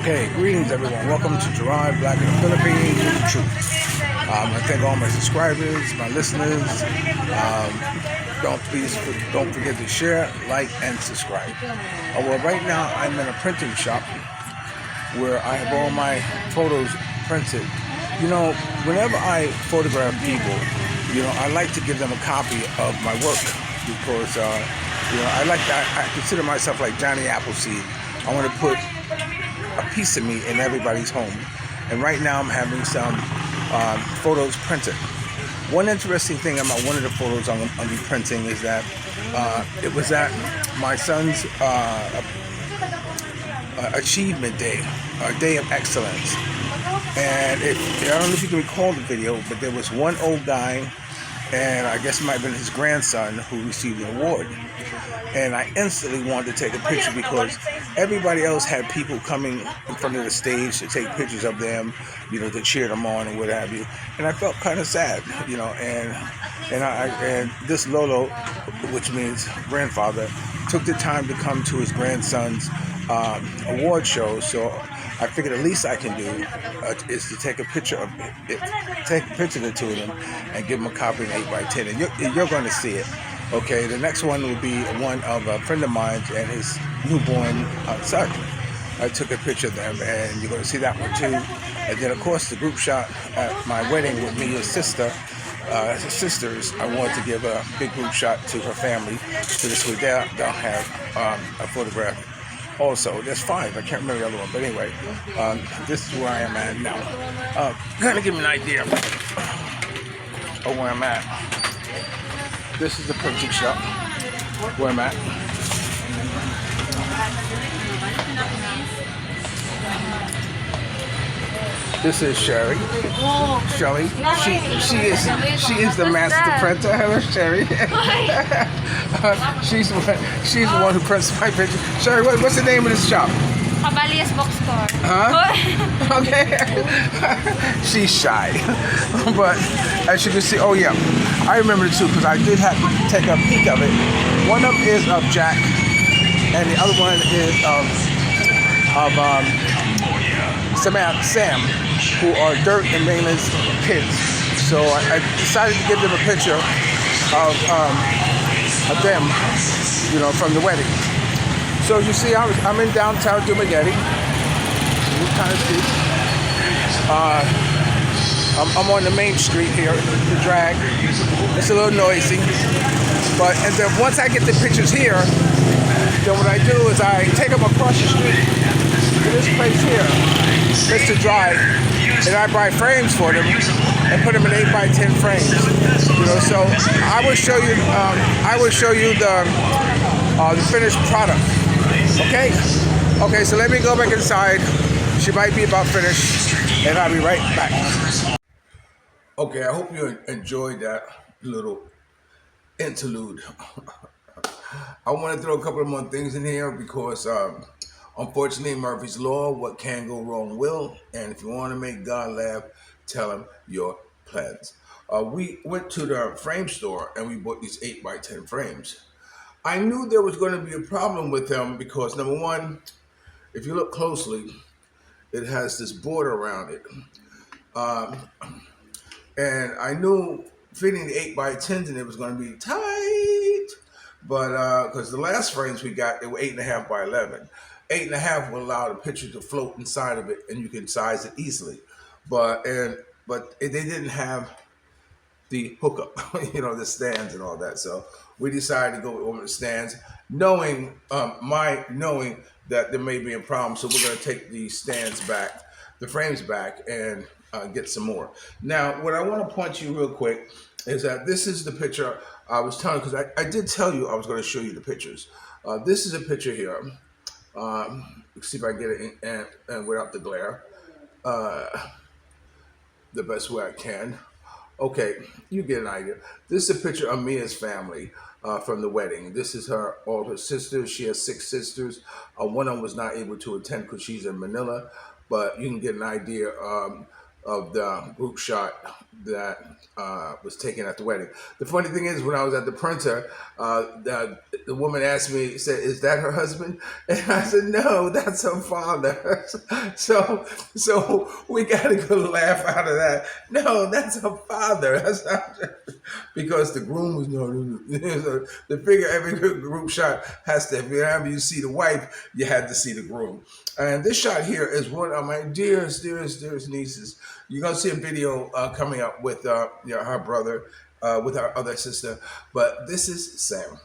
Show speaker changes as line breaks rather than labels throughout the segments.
Okay, greetings everyone. Welcome to Gerard, Black in the Philippines with the Truth. I thank all my subscribers, my listeners. Don't forget to share, like, and subscribe. Well, right now I'm in a printing shop where I have all my photos printed. You know, whenever I photograph people, I like to give them a copy of my work because I consider myself like Johnny Appleseed. I want to put a piece of me in everybody's home. And right now I'm having some photos printed. One interesting thing about one of the photos I'm going to be printing is that it was at my son's achievement day, a day of excellence. And I don't know if you can recall the video, but there was one old guy, and I guess it might have been his grandson, who received the award. And I instantly wanted to take a picture because everybody else had people coming in front of the stage to take pictures of them, to cheer them on and what have you. And I felt kind of sad, and this Lolo, which means grandfather, took the time to come to his grandson's award show. So I figured the least I can do is to take a picture of it, take a picture of the two of them, and give them a copy in 8x10. And you're going to see it. Okay, the next one will be one of a friend of mine and his newborn son. I took a picture of them, and you're going to see that one too. And then, of course, the group shot at my wedding with me and his sisters. I wanted to give a big group shot to her family, so this way they'll have a photograph. Also, there's 5. I can't remember the other one, but anyway, this is where I am at now. Kind of give me an idea of where I'm at. This is the printing shop where I'm at. This is Sherry. Shelly. She is the master printer. Hello, Sherry. She's the one who prints my pictures. Sherry, what's the name of this shop?
Cabalias Bookstore.
Huh? Okay. She's shy. But as you can see, oh yeah, I remember it too because I did have to take a peek of it. One of them is of Jack, and the other one is of Sam, who are Dirt and Maylin's kids. So I decided to give them a picture of them, from the wedding. So you see, I'm in downtown Dumaguete. You kind of see. I'm on the main street here, the drag. It's a little noisy, and then once I get the pictures here, then what I do is I take them across the street to this place here, Mr. Drive, and I buy frames for them and put them in 8x10 frames. So I will show you the finished product. Okay, so let me go back inside. She might be about finished, and I'll be right back. Okay, I hope you enjoyed that little interlude. I want to throw a couple of more things in here because, unfortunately, Murphy's Law, what can go wrong will, and if you want to make God laugh, tell him your plans. We went to the frame store, and we bought these 8x10 frames. I knew there was going to be a problem with them because, number one, if you look closely, it has this border around it. And I knew fitting the 8x10s in it was going to be tight, but because the last frames we got, they were 8.5 by 11. 8.5 will allow the picture to float inside of it, and you can size it easily. But they didn't have the hookup, the stands and all that. So we decided to go over the stands, knowing that there may be a problem. So we're going to take the stands back, the frames back, and get some more. Now, what I want to point to you real quick is that this is the picture I was telling you, because I did tell you I was going to show you the pictures. This is a picture here. Let's see if I can get it and without the glare. The best way I can. Okay, you get an idea. This is a picture of Mia's family from the wedding. This is all her sisters. She has 6 sisters. One of them was not able to attend because she's in Manila, but you can get an idea. of the group shot that was taken at the wedding. The funny thing is, when I was at the printer, the woman asked me, said, "Is that her husband?" And I said, "No, that's her father." So we got a good laugh out of that. No, that's her father. That's not because the groom was no. The figure every group shot has to. Whenever you see the wife, you had to see the groom. And this shot here is one of my dearest nieces. You're gonna see a video coming up with her brother, with our other sister. But this is Sam.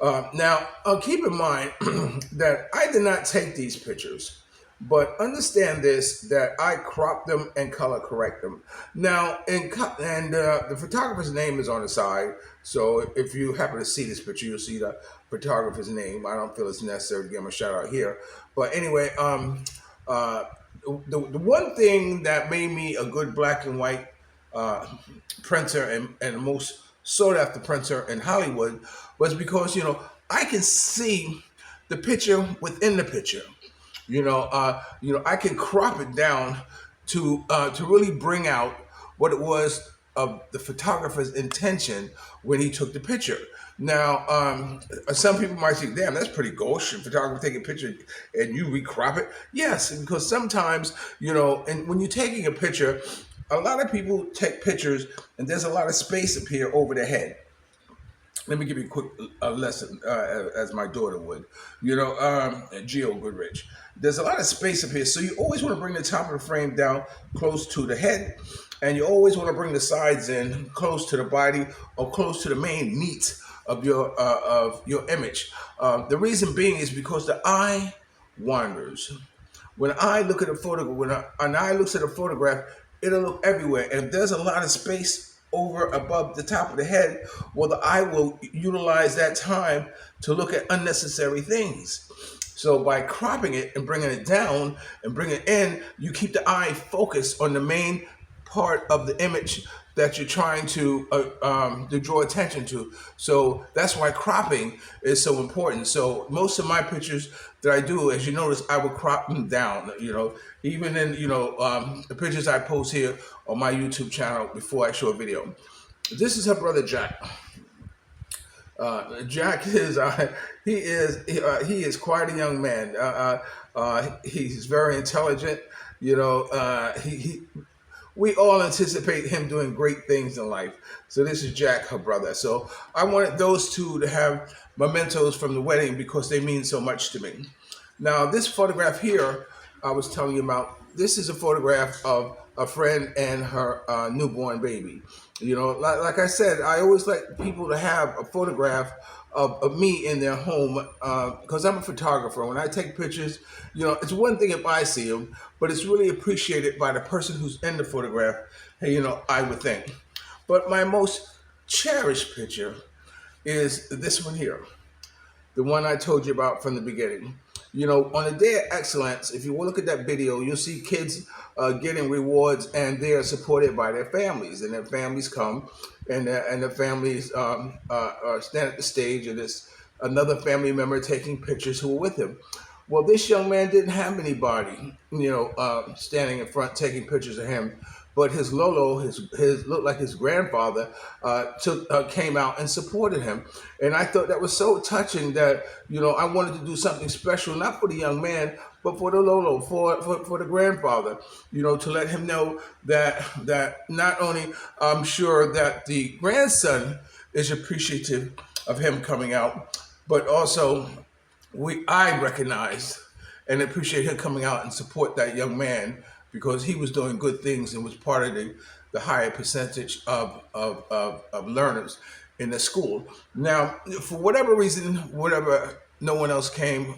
Now, keep in mind that I did not take these pictures, but understand this, that I cropped them and color correct them. Now, the photographer's name is on the side, so if you happen to see this picture, you'll see the photographer's name. I don't feel it's necessary to give him a shout out here. But anyway, the one thing that made me a good black and white printer and the most sought after printer in Hollywood was because I can see the picture within the picture. I can crop it down to really bring out what it was of the photographer's intention when he took the picture. Now, some people might say, "Damn, that's pretty gauche. A photographer take a picture and you recrop it." Yes, because sometimes, and when you're taking a picture, a lot of people take pictures and there's a lot of space up here over their head. Let me give you a quick lesson, as my daughter would. Geo Goodrich. There's a lot of space up here, so you always want to bring the top of the frame down close to the head, and you always want to bring the sides in close to the body or close to the main meat of your image. The reason being is because the eye wanders. When I look at a photograph, when an eye looks at a photograph, it'll look everywhere, and if there's a lot of space over above the top of the head, well, the eye will utilize that time to look at unnecessary things. So by cropping it and bringing it down and bringing it in, you keep the eye focused on the main part of the image that you're trying to draw attention to. So that's why cropping is so important. So most of my pictures that I do, as you notice, I will crop them down. Even in the pictures I post here on my YouTube channel before I show a video. This is her brother Jack. Jack is he is quite a young man. He's very intelligent. We all anticipate him doing great things in life. So this is Jack, her brother. So I wanted those two to have mementos from the wedding because they mean so much to me. Now, this photograph here, I was telling you about, this is a photograph of a friend and her newborn baby. Like I said, I always like people to have a photograph of me in their home because I'm a photographer. When I take pictures, it's one thing if I see them, but it's really appreciated by the person who's in the photograph, I would think. But my most cherished picture is this one here, the one I told you about from the beginning. On the Day of Excellence, if you look at that video, you'll see kids getting rewards, and they are supported by their families. And their families come, and the families stand at the stage, and there's another family member taking pictures who are with him. Well, this young man didn't have anybody, standing in front taking pictures of him. But his Lolo, his looked like his grandfather, came out and supported him, and I thought that was so touching that I wanted to do something special, not for the young man, but for the Lolo, for the grandfather, to let him know that not only I'm sure that the grandson is appreciative of him coming out, but also I recognize and appreciate him coming out and support that young man, because he was doing good things and was part of the higher percentage of learners in the school. Now, for whatever reason, no one else came,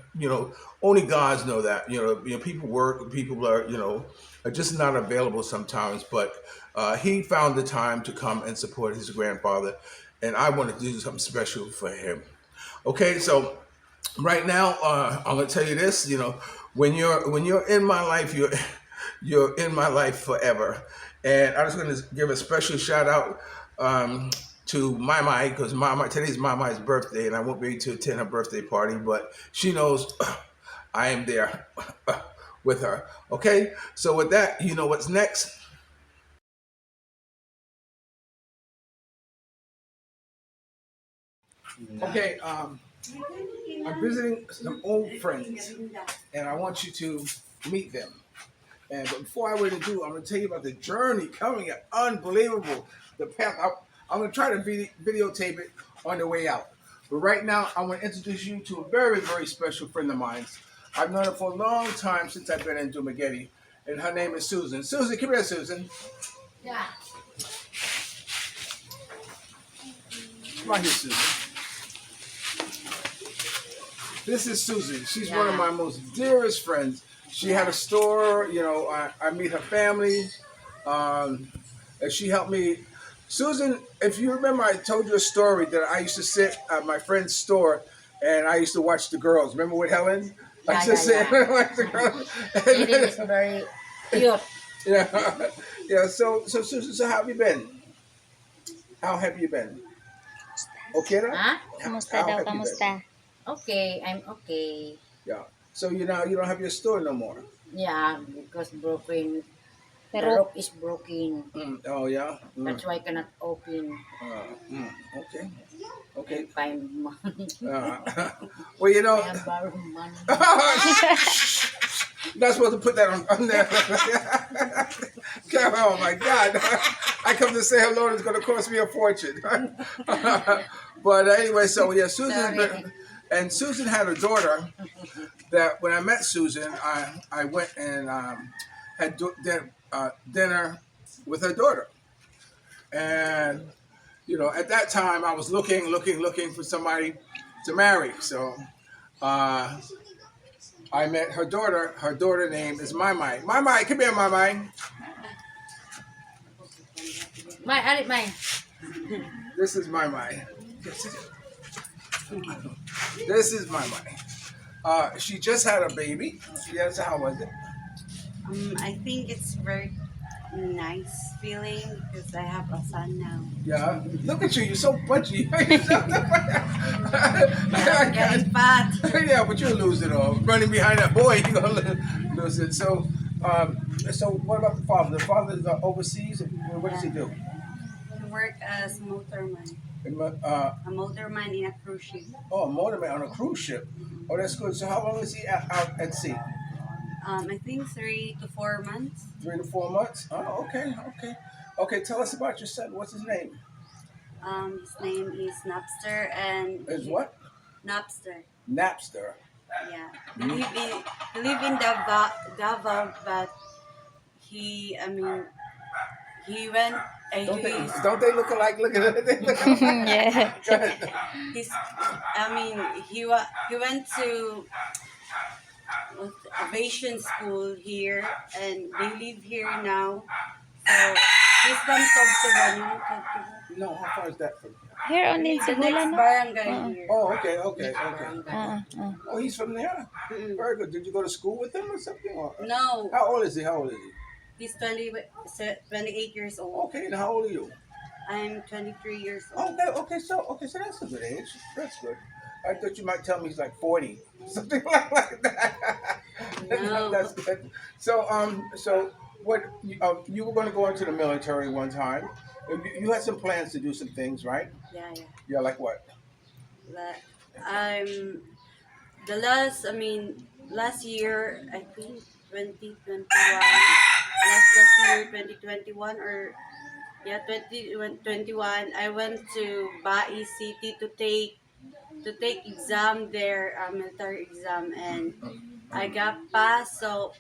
only gods know that, people work, people are just not available sometimes, but he found the time to come and support his grandfather, and I wanted to do something special for him. Okay, so right now, I'm gonna tell you this, when you're in my life, you're in my life forever. And I'm just going to give a special shout out to Mai, because today's Mai's birthday, and I won't be able to attend her birthday party, but she knows I am there with her. Okay, so with that, you know what's next. Okay, I'm visiting some old friends, and I want you to meet them. And but before I were to do, I'm going to tell you about the journey coming up. Unbelievable. The path. I'm going to try to videotape it on the way out. But right now, I want to introduce you to a very, very special friend of mine. I've known her for a long time since I've been in Dumaguete, and her name is Susan. Susan, come here, Susan.
Yeah.
Come on here, Susan. This is Susan. She's one of my most dearest friends. She had a store. You know, I meet her family. And she helped me. Susan, if you remember, I told you a story that I used to sit at my friend's store and I used to watch the girls. Remember with Helen? I used to sit and watch the girls.
It is very cute.
Yeah, yeah. So Susan, so how have you been? How have you been? Okay, na?
Huh?
Kamusta
How
daw,
have you been?
kamusta?
Okay, I'm okay.
Yeah. So you don't have your store no more.
Yeah, because broken. The
Pero,
rope is broken.
Oh yeah.
That's why I cannot open
Okay. Okay.
and find money.
Uh, well, you know.
I have borrowed money.
Not supposed to put that on there. Oh my God! I come to say hello. It's going to cost me a fortune. But anyway, so yeah, Susan had a daughter. That when I met Susan, I went and had dinner with her daughter, and you know, at that time I was looking for somebody to marry. So I met her daughter. Her daughter name is Mai Mai. Mai Mai, come here, Mai Mai.
My.
This is Mai Mai. This is Mai Mai. She just had a baby. Yes, how was it?
I think it's very nice feeling because I have a son now.
Yeah. Look at you. You're so punchy.
I'm getting fat.
Yeah, but you'll lose it all. Running behind that boy, you're going to lose it. So what about the father? The father is overseas. What does he do?
I work as motorman.
Uh,
A motorman in a cruise ship.
oh, a motorman on a cruise ship. Oh, that's good. So how long is he out at sea?
I think 3 to 4 months.
3 to 4 months? Oh, okay. Okay, tell us about your son. What's his name?
His name is Napster and
Is what?
Napster.
Napster.
Yeah. He live in Davao, but he went.
Don't they look alike? Look at it. They look alike.
yeah.
Go ahead.
He went to aviation school here, and they live here now. So he's from Togtugan.
No, how far is that from here?
Here only in
The
Sigula,
next
no?
barangay here.
Oh, okay.
Uh.
Oh, he's from there?
Mm-mm.
Very good. Did you go to school with him or something? Or?
No,
How old is he?
he's 28 years old.
Okay, and how old are you?
I'm 23 years old.
Okay, so that's a good age. That's good. I thought you might tell me he's like 40, something like that.
No.
That's good. So what you were going to go into the military one time. You had some plans to do some things, right?
Yeah.
Yeah, like what?
But I'm last year, I think 2021, last year 2021 or 2021, I went to Bai City to take exam there, military exam, and I got passed. So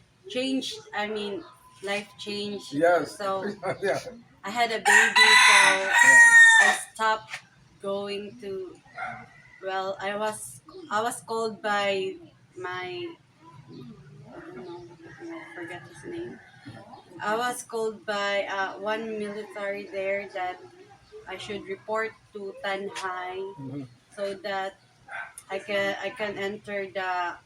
life changed.
Yes.
So
Yeah.
I had a baby, so I stopped going to. Well, I was called by my, I don't know, I forgot his name. I was called by one military there that I should report to Tanhai
Mhm.
so that I can enter the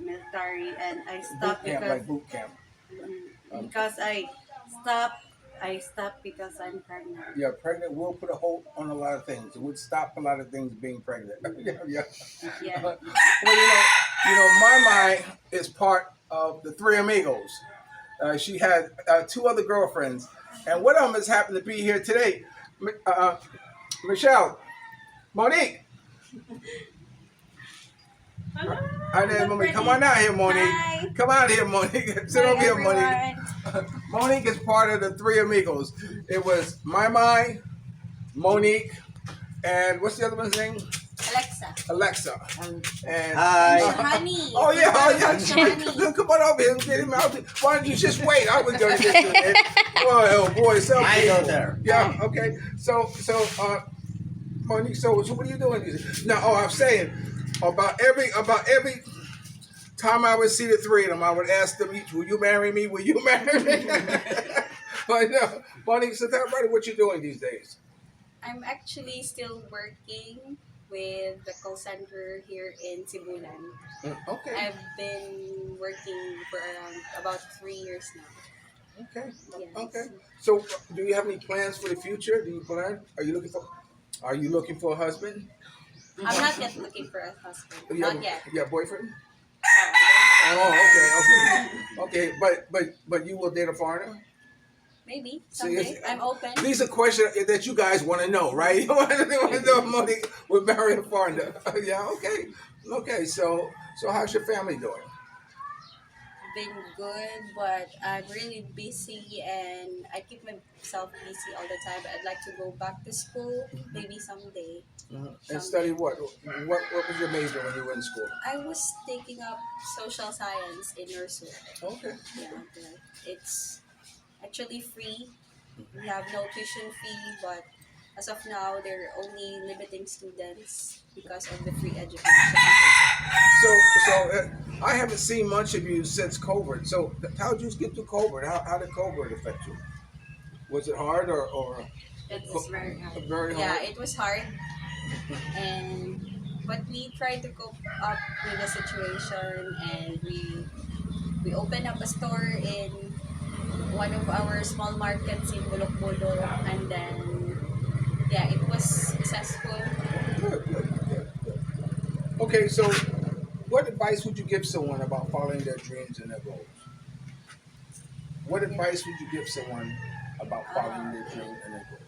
military, and I stopped
Boot camp.
because I stopped because I'm pregnant.
Yeah, pregnant will put a hold on a lot of things. It would stop a lot of things being pregnant. Yeah.
Yeah.
Well, My is part of the Three Amigos. She had two other girlfriends, and one of them has happened to be here today. Michelle, Monique. Hi there, Monique. Come on out here, Monique.
Hi.
Come out here, Monique. Sit over here, Monique. Monique is part of the Three Amigos. It was Monique, and what's the other one's name? Alexa. And
Hi.
Honey.
oh yeah.
Honey.
Come on over here and get him out. Why don't you just wait? I was going to get to it. Oh boy, so
My daughter.
yeah. Okay. So Monique. So what are you doing? Now, I'm saying about every time I would see the three of them, I would ask them each, "Will you marry me? Will you marry me?" But Monique, so tell everybody what you're doing these days.
I'm actually still working with the call center here in Sibulan.
Okay.
I've been working for around about 3 years now.
Okay.
Yes.
Okay. So, do you have any plans for the future? Do you plan? Are you looking for a husband?
I'm not yet looking for a husband.
You
Not yet.
You have a boyfriend?
No, I don't have
Oh, okay. But you will date a foreigner?
Maybe
So
someday.
yes,
I'm open.
These are questions that you guys want to know, right? You want to know if Monique would marry a foreigner. Yeah. Okay. Okay. So how's your family doing?
Been good, but I'm really busy and I keep myself busy all the time. I'd like to go back to school maybe someday.
And study what? What was your major when you were in school?
I was taking up social science in Ursu.
Okay.
Yeah, but it's actually free. We have no tuition fee, but as of now, they're only limiting students because of the free education.
So I haven't seen much of you since COVID. So how did you get through COVID? How did COVID affect you? Was it hard or
It was very hard.
very hard?
Yeah, it was hard, but we tried to cope up with the situation, and we opened up a store in one of our small markets in Bulok, and then yeah, it was successful.
Good. Okay, so what advice would you give someone about following their dreams and their goals? What advice would you give someone about following their dreams and their goals?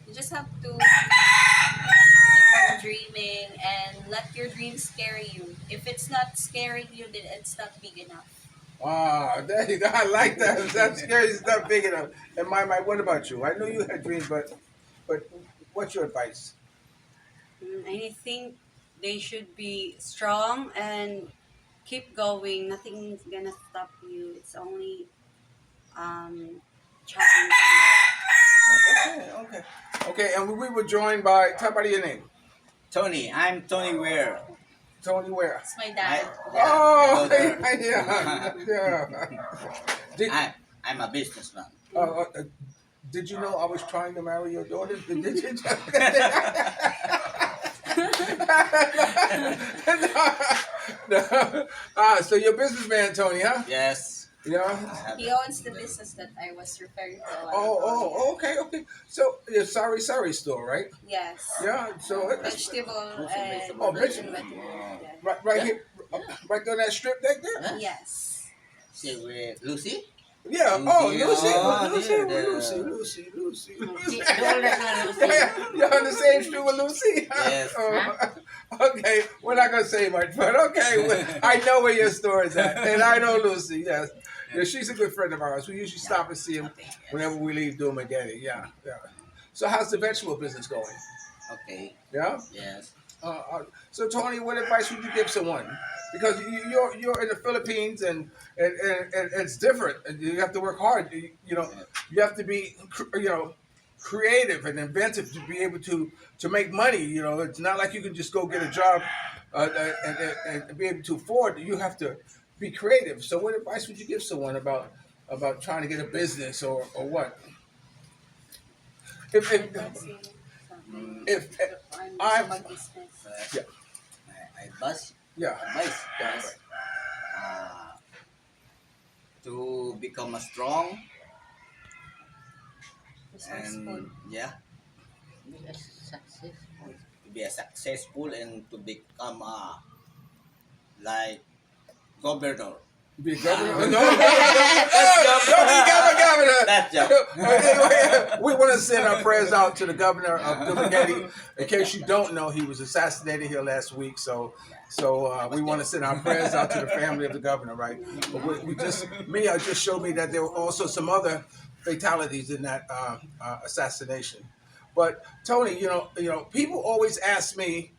You just have to keep on dreaming and let your dreams scare you. If it's not scaring you, then it's not big enough.
Ah, there you go. I like that. That's scary. It's not big enough. And what about you? I know you had dreams, but what's your advice?
I think they should be strong and keep going. Nothing's gonna stop you. It's only challenge.
Okay. And we were joined by. Tell about your name.
Tony. I'm Tony Ware.
Tony Ware.
It's my dad.
Oh,
my daughter.
yeah.
I'm a businessman.
Did you know I was trying to marry your daughter? Did you? No. So you're a businessman, Tony, huh?
Yes.
Yeah.
He owns the business that I was referring to.
Okay. So your sorry store, right?
Yes.
Yeah. So
Vegetable and
Oh,
fruit
vegetable.
and vegetables.
right here, right on that strip right there.
Huh?
Yes.
See with Lucy?
Yeah.
Lucy,
Lucy.
oh,
Lucy.
yeah,
Lucy.
Lucy.
You're on the same street with Lucy.
Yes.
Okay. We're not gonna say much, but okay. I know where your store is at, and I know Lucy. Yes. Yeah, she's a good friend of ours. We usually stop and see him whenever we leave Dumageddon. Yeah. So how's the vegetable business going?
Okay.
Yeah.
Yes.
So Tony, what advice would you give someone? Because you're in the Philippines and it's different. You have to work hard. You have to be creative and inventive to be able to make money. It's not like you can just go get a job and be able to afford. You have to be creative. So what advice would you give someone about trying to get a business or what? If I'm yeah.
Advice.
Yeah.
Advice. Yes. To become a strong
Resourceful.
and
Successful.
to be a successful and to become like governor.
Be a governor? No, don't be governor.
That job.
Anyway, we want to send our prayers out to the governor of Dumagetti. In case you don't know, he was assassinated here last week. So we want to send our prayers out to the family of the governor, right? But Mia just showed me that there were also some other fatalities in that assassination. But Tony, people always ask me,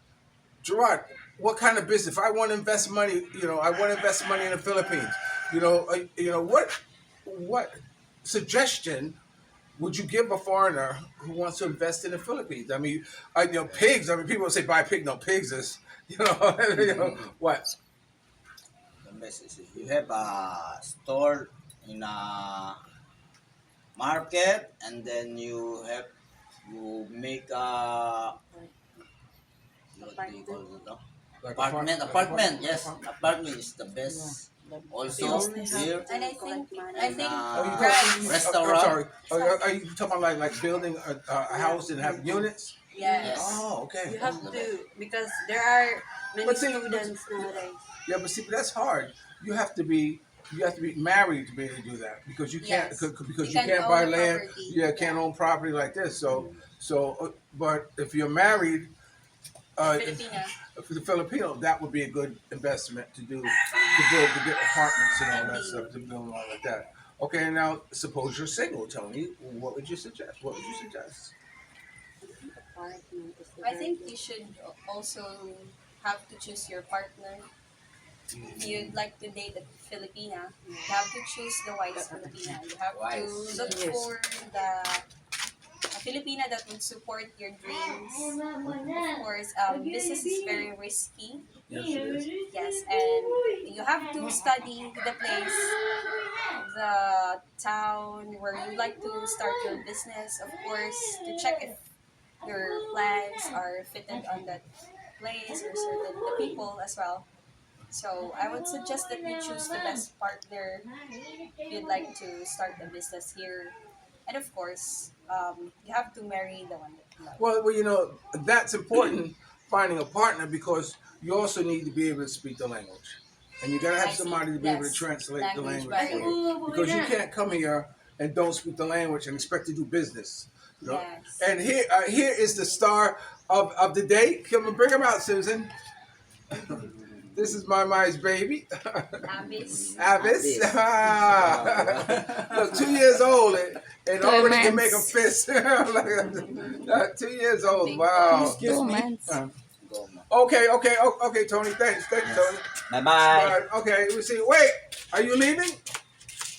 Gerard, what kind of business? If I want to invest money, I want to invest money in the Philippines. What suggestion would you give a foreigner who wants to invest in the Philippines? I mean, pigs. I mean, people say buy a pig. No, pigs is, what?
The message is you have a store in a market, and then you make a what do you call it?
Like
Apartment. Yes, apartment is the best. Also here,
And I think
Oh, you
right.
Restaurant.
I'm sorry. Are you talking about like building a house and have units?
Yes.
Oh, okay.
You have to, because there are many
But see-
students nowadays.
Yeah, but see, that's hard. You have to be married to be able to do that because you can't
Yes.
because
You
you
can't
can't buy
own
land.
property.
Yeah, can't own property like this. But if you're married,
Filipina.
for the Filipino, that would be a good investment to get apartments and all that stuff to build all like that. Okay, now suppose you're single, Tony. What would you suggest?
I think you should also have to choose your partner. If you'd like to date a Filipina, you have to choose the wise Filipina. You have to look for a Filipina that would support your dreams. Of course, business is very risky.
Yes, it is.
Yes, and you have to study the place, the town where you like to start your business, of course, to check if your plans are fitted on that place or certain the people as well. So I would suggest that you choose the best partner if you'd like to start a business here. And of course, you have to marry the one that you love.
Well, that's important finding a partner because you also need to be able to speak the language, and you gotta have
I see.
somebody to be able to
Yes.
translate the
Language
language for
barrier.
you because you can't come here and don't speak the language and expect to do business.
Yes.
And here is the star of the day. Come on, bring him out, Susan. This is my baby,
Abyss.
Avis.
Avis.
Look, 2 years old and already can make a
months.
fist. 2 years old. Wow.
2 months.
Go, man.
Okay, Tony. Thanks, Tony.
Bye bye.
Okay, we see. Wait, are you leaving?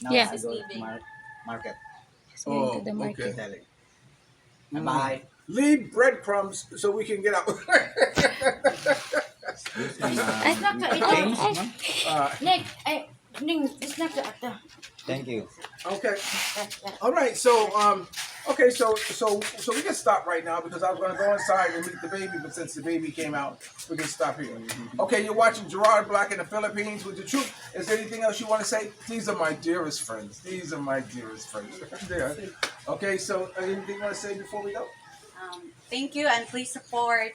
Now
Yeah.
I go
Leaving.
to market.
He's going to the
Oh,
market.
okay.
Tell it. Bye bye.
Leave breadcrumbs so we can get out.
Ay,
Nick, Ning, this not the
Thank you.
Okay. All right. So we can stop right now because I was going to go inside and meet the baby, but since the baby came out, we can stop here. Okay, you're watching Gerard Black in the Philippines with the truth. Is there anything else you want to say? These are my dearest friends. Yeah. Okay. So anything you want to say before we go?
Thank you, and please support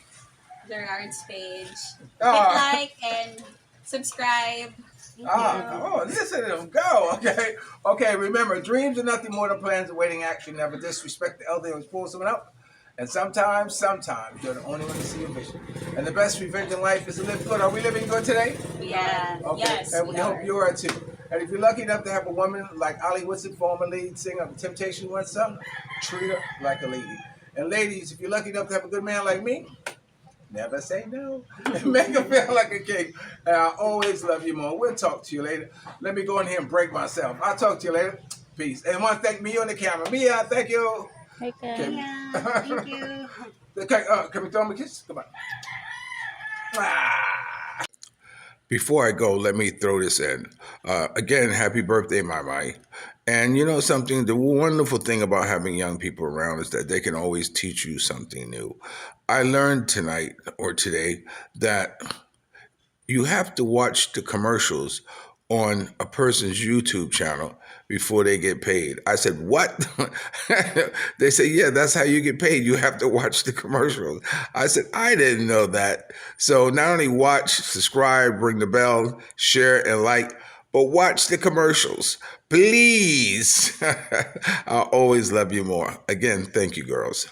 Gerard's page. Hit
Ah.
like and subscribe.
Listen to them go. Okay. Remember, dreams are nothing more than plans awaiting action. Never disrespect the elder who's pulling someone out. And sometimes you're the only one to see a vision. And the best revenge in life is to live good. Are we living good today?
Yeah.
Okay.
Yes,
And we
we
hope
are.
you are too. And if you're lucky enough to have a woman like Ali Woodson, former lead singer of Temptation once sung, treat her like a lady. And ladies, if you're lucky enough to have a good man like me, never say no. Make him feel like a king. And I always love you more. We'll talk to you later. Let me go in here and break myself. I'll talk to you later. Peace. And I want to thank Mia on the camera. Mia, thank you.
Okay.
Yeah, thank you.
Okay, can we throw him a kiss? Come on. Ah. Before I go, let me throw this in. Again, happy birthday, my. And you know something, the wonderful thing about having young people around is that they can always teach you something new. I learned tonight or today that you have to watch the commercials on a person's YouTube channel before they get paid. I said, what? They said, yeah, that's how you get paid. You have to watch the commercials. I said, I didn't know that. So not only watch, subscribe, ring the bell, share, and like, but watch the commercials. Please. I'll always love you more. Again, thank you, girls.